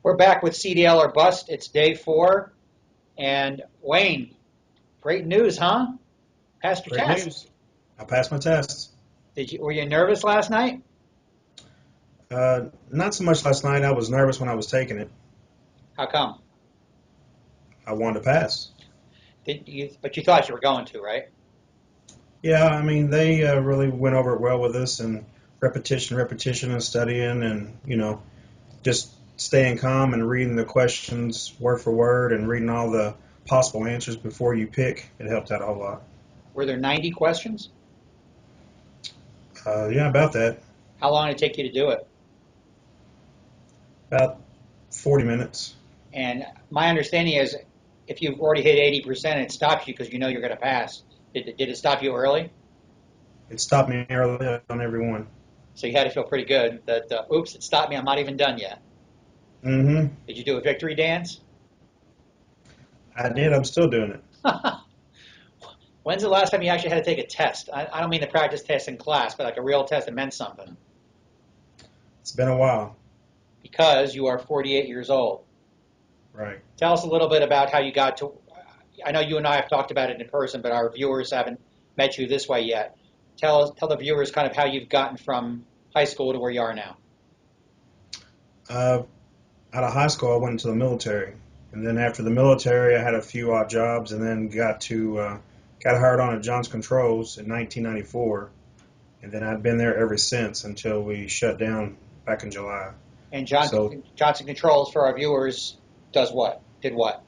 We're back with CDL or Bust. It's day 4. And Wayne, great news, huh? Passed your Great test. news. I passed my tests. Were you nervous last night? Not so much last night. I was nervous when I was taking it. How come? I wanted to pass. But you thought you were going to, right? Yeah, I mean, they really went over it well with us and repetition, and studying and, just staying calm and reading the questions word for word and reading all the possible answers before you pick. It helped out a whole lot. Were there 90 questions? Yeah, about that. How long did it take you to do it? About 40 minutes. And my understanding is if you've already hit 80%, it stops you because you know you're going to pass. Did it stop you early? It stopped me early on every one. So you had to feel pretty good that, oops, it stopped me. I'm not even done yet. Mm-hmm. Did you do a victory dance? I did. I'm still doing it. When's the last time you actually had to take a test? I don't mean the practice test in class, but like a real test that meant something. It's been a while. Because you are 48 years old. Right. Tell us a little bit about how you got to. I know you and I have talked about it in person, but our viewers haven't met you this way yet. Tell the viewers kind of how you've gotten from high school to where you are now. Uh, Out of high school, I went into the military, and then after the military, I had a few odd jobs, and then got hired on at Johnson Controls in 1994, and then I've been there ever since until we shut down back in July. And So Johnson Controls, for our viewers, does what? Did what?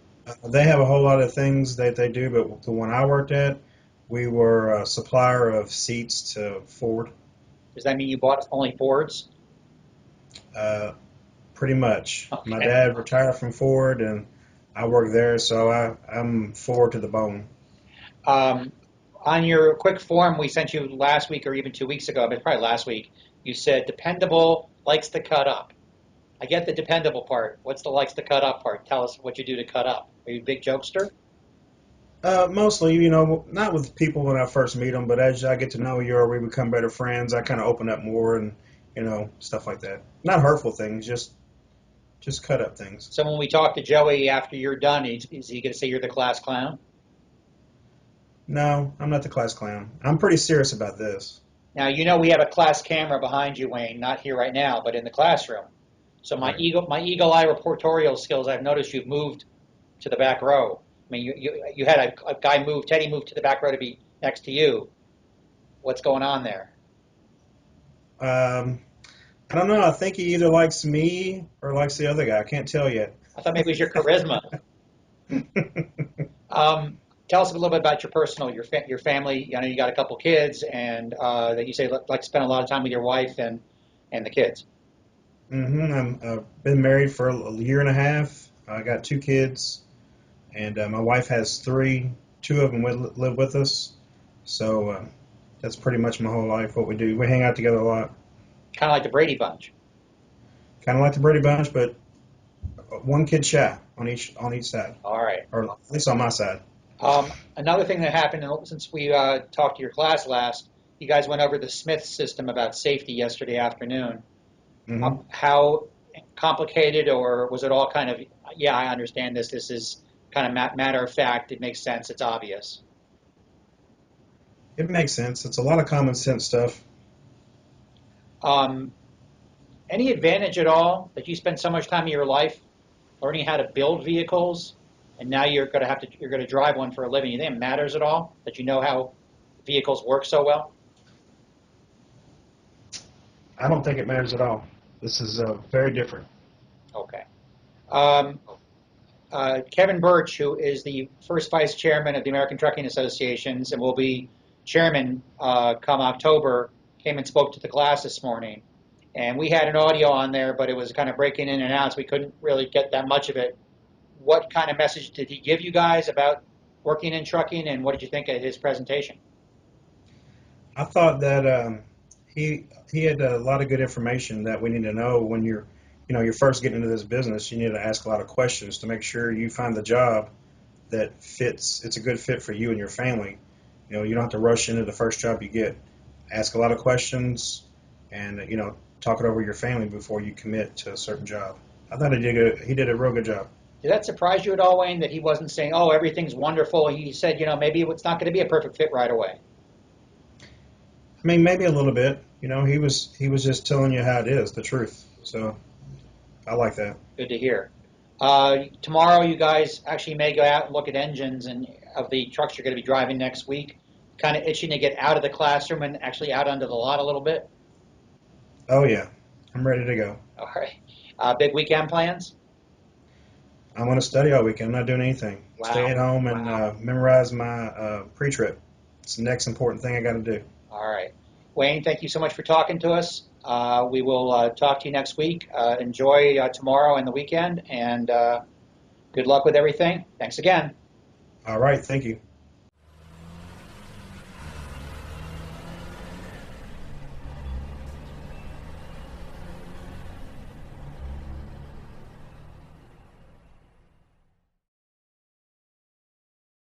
they have a whole lot of things that they do, but the one I worked at, we were a supplier of seats to Ford. Does that mean you bought only Fords? Uh, Pretty much. My Okay. dad retired from Ford, and I work there, so I'm Ford to the bone. Um, on your quick form we sent you last week or even 2 weeks ago, but probably last week, you said dependable, likes to cut up. I get the dependable part. What's the likes to cut up part? Tell us what you do to cut up. Are you a big jokester? Mostly, not with people when I first meet them, but as I get to know you or we become better friends, I kind of open up more and, stuff like that. Not hurtful things, just cut up things. So when we talk to Joey after you're done, is he going to say you're the class clown? No, I'm not the class clown. I'm pretty serious about this. Now you know we have a class camera behind you, Wayne. Not here right now, but in the classroom. So Right. my eagle eye reportorial skills, I've noticed you've moved to the back row. I mean, you had a guy move, Teddy moved to the back row to be next to you. What's going on there? Um, I don't know. I think he either likes me or likes the other guy. I can't tell yet. I thought maybe it was your charisma. Um, Tell us a little bit about your personal, your family. I know you got a couple kids, and that you say like to spend a lot of time with your wife and the kids. I've been married for a year and a half. I got 2 kids, and my wife has three. Two of them live with us. So that's pretty much my whole life. What we do, we hang out together a lot. Kind of like the Brady Bunch. Kind of like the Brady Bunch, but one kid shy on each side, All right. or at least on my side. Another thing that happened since we talked to your class last, you guys went over the Smith system about safety yesterday afternoon. Hmm. How complicated, or was it all kind of, yeah, I understand this. This is kind of matter of fact. It makes sense. It's obvious. It makes sense. It's a lot of common sense stuff. Um, any advantage at all that you spend so much time of your life learning how to build vehicles, and now you're going to drive one for a living? You think it matters at all that you know how vehicles work so well? I don't think it matters at all. This is very different. Okay. Um, Kevin Burch, who is the first vice chairman of the American Trucking Associations and will be chairman come October, came and spoke to the class this morning. And we had an audio on there, but it was kind of breaking in and out, so we couldn't really get that much of it. What kind of message did he give you guys about working in trucking, and what did you think of his presentation? I thought that he had a lot of good information that we need to know when you're first getting into this business. You need to ask a lot of questions to make sure you find the job that fits. It's a good fit for you and your family. You don't have to rush into the first job you get. Ask a lot of questions, and talk it over with your family before you commit to a certain job. I thought he did a real good job. Did that surprise you at all, Wayne, that he wasn't saying, "Oh, everything's wonderful"? He said, maybe it's not going to be a perfect fit right away. I mean, maybe a little bit. He was just telling you how it is, the truth. So I like that. Good to hear. Tomorrow, you guys actually may go out and look at engines and of the trucks you're going to be driving next week. Kind of itching to get out of the classroom and actually out onto the lot a little bit. Oh yeah, I'm ready to go. All right. Big weekend plans? I'm going to study all weekend. I'm not doing anything. Stay Wow. at home and memorize my pre-trip. It's the next important thing I got to do. All right. Wayne, thank you so much for talking to us. We will talk to you next week. Enjoy tomorrow and the weekend, and good luck with everything. Thanks again. All right, thank you.